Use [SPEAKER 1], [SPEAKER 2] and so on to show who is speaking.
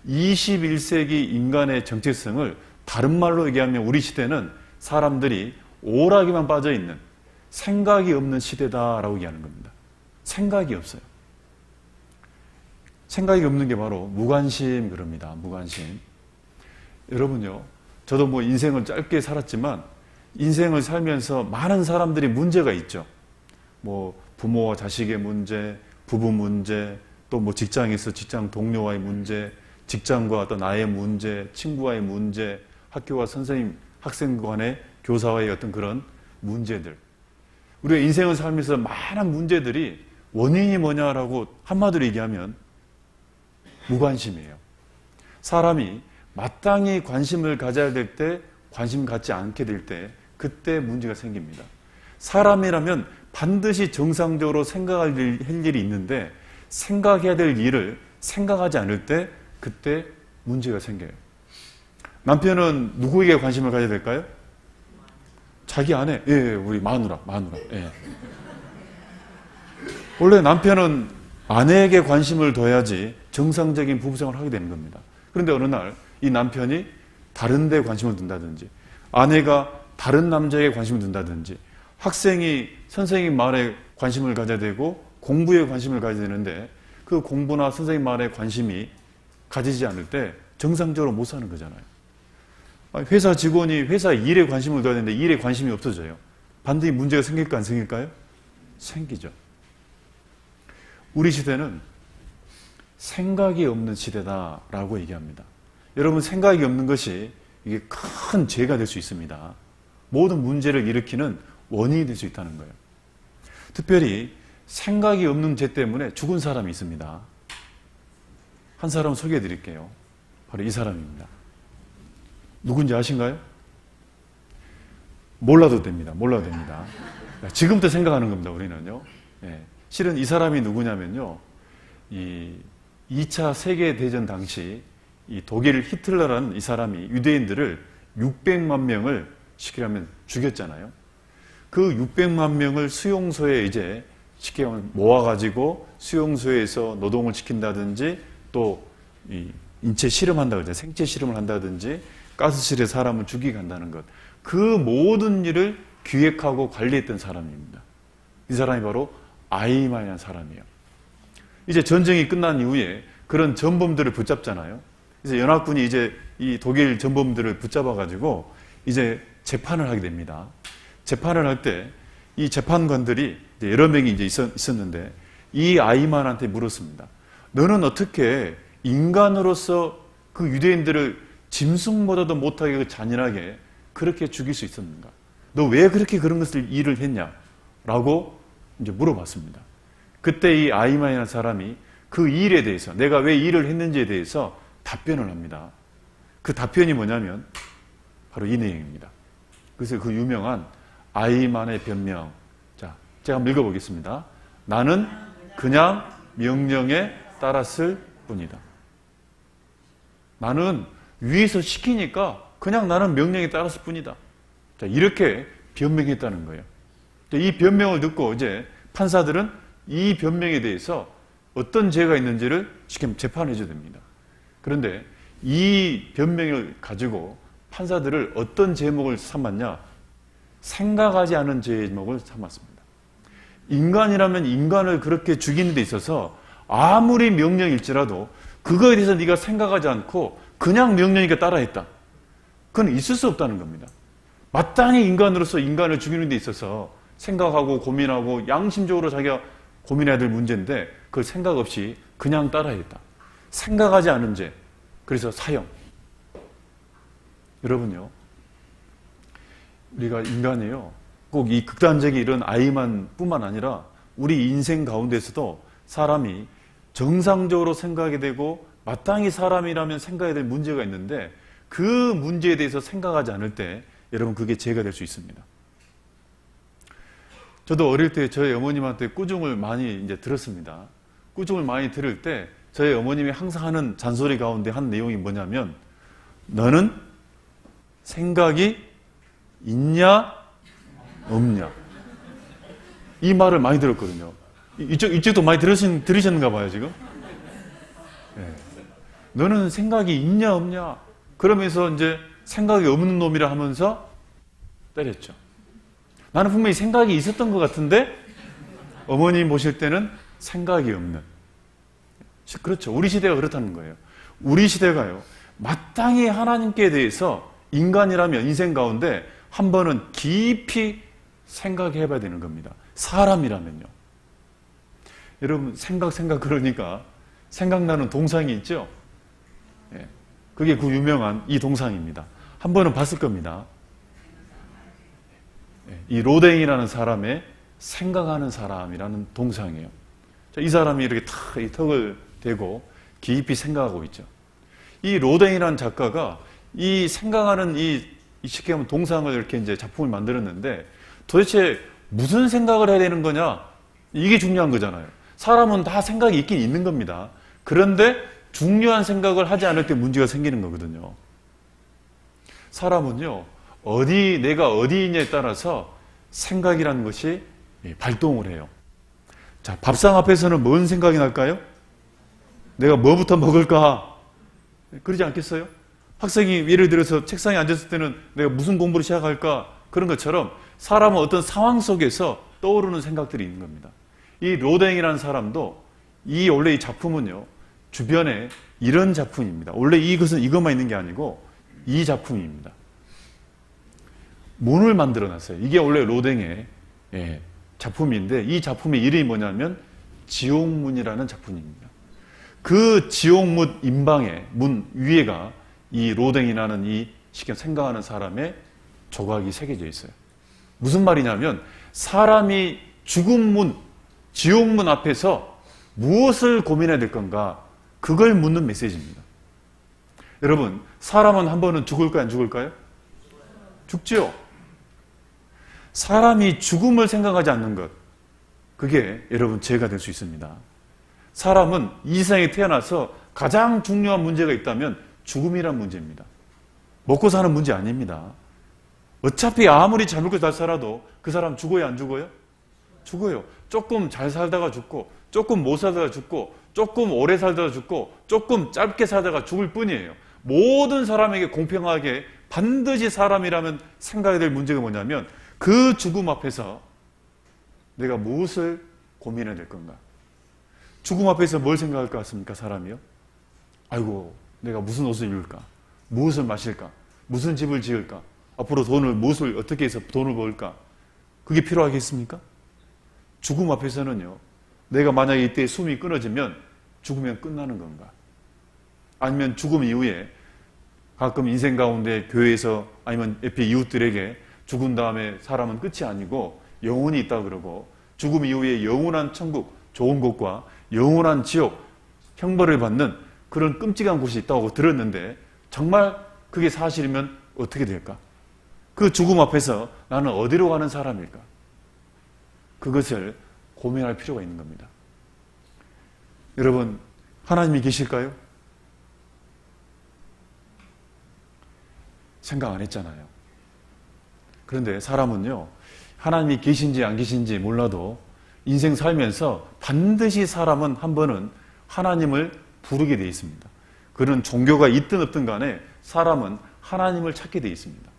[SPEAKER 1] 21세기 인간의 정체성을 다른 말로 얘기하면 우리 시대는 사람들이 오락에만 빠져있는 생각이 없는 시대다라고 얘기하는 겁니다. 생각이 없어요. 생각이 없는 게 바로 무관심 그럽니다. 무관심. 여러분요, 저도 뭐 인생을 짧게 살았지만 인생을 살면서 많은 사람들이 문제가 있죠. 뭐 부모와 자식의 문제, 부부 문제, 또 뭐 직장에서 직장 동료와의 문제, 직장과 어떤 나의 문제, 친구와의 문제, 학교와 선생님, 학생 간의 교사와의 어떤 그런 문제들. 우리가 인생을 살면서 많은 문제들이 원인이 뭐냐라고 한마디로 얘기하면 무관심이에요. 사람이 마땅히 관심을 가져야 될 때 관심 갖지 않게 될 때 그때 문제가 생깁니다. 사람이라면 반드시 정상적으로 생각할 일이 있는데 생각해야 될 일을 생각하지 않을 때 그때 문제가 생겨요. 남편은 누구에게 관심을 가져야 될까요? 자기 아내. 예, 우리 마누라. 예. 원래 남편은 아내에게 관심을 둬야지 정상적인 부부생활을 하게 되는 겁니다. 그런데 어느 날 이 남편이 다른 데 관심을 둔다든지 아내가 다른 남자에게 관심을 둔다든지 학생이 선생님 말에 관심을 가져야 되고 공부에 관심을 가져야 되는데 그 공부나 선생님 말에 관심이 가지지 않을 때 정상적으로 못 사는 거잖아요. 회사 직원이 회사 일에 관심을 둬야 되는데 일에 관심이 없어져요. 반드시 문제가 생길까 안 생길까요? 생기죠. 우리 시대는 생각이 없는 시대다라고 얘기합니다. 여러분, 생각이 없는 것이 이게 큰 죄가 될 수 있습니다. 모든 문제를 일으키는 원인이 될 수 있다는 거예요. 특별히 생각이 없는 죄 때문에 죽은 사람이 있습니다. 한 사람 소개해 드릴게요. 바로 이 사람입니다. 누군지 아신가요? 몰라도 됩니다. 몰라도 됩니다. 지금부터 생각하는 겁니다. 우리는요. 예. 실은 이 사람이 누구냐면요. 이 2차 세계대전 당시 이 독일 히틀러라는 이 사람이 유대인들을 600만 명을 시키려면 죽였잖아요. 그 600만 명을 수용소에 이제 쉽게 모아가지고 수용소에서 노동을 시킨다든지 또 이 인체 실험한다고 하죠. 생체 실험을 한다든지 가스실에 사람을 죽이게 한다는 것. 그 모든 일을 기획하고 관리했던 사람입니다. 이 사람이 바로 아이만이라는 사람이에요. 이제 전쟁이 끝난 이후에 그런 전범들을 붙잡잖아요. 그래서 연합군이 이제 이 독일 전범들을 붙잡아가지고 이제 재판을 하게 됩니다. 재판을 할 때 이 재판관들이 이제 여러 명이 이제 있었는데 이 아이만한테 물었습니다. 너는 어떻게 인간으로서 그 유대인들을 짐승보다도 못하게 잔인하게 그렇게 죽일 수 있었는가? 너 왜 그렇게 그런 것을 일을 했냐? 라고 이제 물어봤습니다. 그때 이 아이만이라는 사람이 그 일에 대해서 내가 왜 일을 했는지에 대해서 답변을 합니다. 그 답변이 뭐냐면 바로 이 내용입니다. 그래서 그 유명한 아이만의 변명. 자, 제가 한번 읽어보겠습니다. 나는 그냥 명령에 따랐을 뿐이다. 나는 위에서 시키니까 그냥 나는 명령에 따랐을 뿐이다. 자, 이렇게 변명했다는 거예요. 이 변명을 듣고 이제 판사들은 이 변명에 대해서 어떤 죄가 있는지를 지금 재판해 줘야 됩니다. 그런데 이 변명을 가지고 판사들을 어떤 제목을 삼았냐? 생각하지 않은 제목을 삼았습니다. 인간이라면 인간을 그렇게 죽이는 데 있어서 아무리 명령일지라도 그거에 대해서 네가 생각하지 않고 그냥 명령이니까 따라했다. 그건 있을 수 없다는 겁니다. 마땅히 인간으로서 인간을 죽이는 데 있어서 생각하고 고민하고 양심적으로 자기가 고민해야 될 문제인데 그걸 생각 없이 그냥 따라했다. 생각하지 않은 죄. 그래서 사형. 여러분요. 우리가 인간이요. 꼭 이 극단적인 이런 아이만 뿐만 아니라 우리 인생 가운데서도 사람이 정상적으로 생각하게 되고 마땅히 사람이라면 생각해야 될 문제가 있는데 그 문제에 대해서 생각하지 않을 때 여러분 그게 죄가 될 수 있습니다. 저도 어릴 때 저희 어머님한테 꾸중을 많이 이제 들었습니다. 꾸중을 많이 들을 때 저희 어머님이 항상 하는 잔소리 가운데 한 내용이 뭐냐면 너는 생각이 있냐 없냐 이 말을 많이 들었거든요. 이쪽도 많이 들으셨는가 봐요 지금. 네. 너는 생각이 있냐 없냐? 그러면서 이제 생각이 없는 놈이라 하면서 때렸죠. 나는 분명히 생각이 있었던 것 같은데 어머님 보실 때는 생각이 없는. 그렇죠. 우리 시대가 그렇다는 거예요. 우리 시대가요, 마땅히 하나님께 대해서 인간이라면 인생 가운데 한 번은 깊이 생각해 봐야 되는 겁니다. 사람이라면요. 여러분, 생각 그러니까 생각나는 동상이 있죠? 예, 그게 그 유명한 이 동상입니다. 한 번은 봤을 겁니다. 예, 이 로댕이라는 사람의 생각하는 사람이라는 동상이에요. 이 사람이 이렇게 탁 이 턱을 대고 깊이 생각하고 있죠. 이 로댕이라는 작가가 이 생각하는 이 쉽게 하면 동상을 이렇게 이제 작품을 만들었는데 도대체 무슨 생각을 해야 되는 거냐? 이게 중요한 거잖아요. 사람은 다 생각이 있긴 있는 겁니다. 그런데 중요한 생각을 하지 않을 때 문제가 생기는 거거든요. 사람은요, 내가 어디 있냐에 따라서 생각이라는 것이 발동을 해요. 자, 밥상 앞에서는 뭔 생각이 날까요? 내가 뭐부터 먹을까? 그러지 않겠어요? 학생이 예를 들어서 책상에 앉았을 때는 내가 무슨 공부를 시작할까? 그런 것처럼 사람은 어떤 상황 속에서 떠오르는 생각들이 있는 겁니다. 이 로댕이라는 사람도 원래 이 작품은요, 주변에 이런 작품입니다. 원래 이것은 이것만 있는 게 아니고 이 작품입니다. 문을 만들어 놨어요. 이게 원래 로댕의 작품인데 이 작품의 이름이 뭐냐면 지옥문이라는 작품입니다. 그 지옥문 임방의 문 위에가 이 로댕이라는 이 쉽게 생각하는 사람의 조각이 새겨져 있어요. 무슨 말이냐면 사람이 죽음 문, 지옥문 앞에서 무엇을 고민해야 될 건가? 그걸 묻는 메시지입니다. 여러분, 사람은 한 번은 죽을까요? 안 죽을까요? 죽죠. 사람이 죽음을 생각하지 않는 것, 그게 여러분 죄가 될 수 있습니다. 사람은 이 세상에 태어나서 가장 중요한 문제가 있다면 죽음이란 문제입니다. 먹고 사는 문제 아닙니다. 어차피 아무리 잘 먹고 잘 살아도 그 사람 죽어요, 안 죽어요? 죽어요. 조금 잘 살다가 죽고, 조금 못 살다가 죽고, 조금 오래 살다가 죽고, 조금 짧게 살다가 죽을 뿐이에요. 모든 사람에게 공평하게 반드시 사람이라면 생각해야 될 문제가 뭐냐면 그 죽음 앞에서 내가 무엇을 고민해야 될 건가? 죽음 앞에서 뭘 생각할 것 같습니까, 사람이요? 아이고, 내가 무슨 옷을 입을까? 무엇을 마실까? 무슨 집을 지을까? 앞으로 무엇을 어떻게 해서 돈을 벌까? 그게 필요하겠습니까? 죽음 앞에서는요, 내가 만약에 이때 숨이 끊어지면 죽으면 끝나는 건가? 아니면 죽음 이후에 가끔 인생 가운데 교회에서 아니면 옆에 이웃들에게 죽은 다음에 사람은 끝이 아니고 영혼이 있다고 그러고 죽음 이후에 영원한 천국, 좋은 곳과 영원한 지옥, 형벌을 받는 그런 끔찍한 곳이 있다고 들었는데 정말 그게 사실이면 어떻게 될까? 그 죽음 앞에서 나는 어디로 가는 사람일까? 그것을 고민할 필요가 있는 겁니다. 여러분, 하나님이 계실까요? 생각 안 했잖아요. 그런데 사람은요, 하나님이 계신지 안 계신지 몰라도 인생 살면서 반드시 사람은 한 번은 하나님을 부르게 되어 있습니다. 그런 종교가 있든 없든 간에 사람은 하나님을 찾게 되어 있습니다.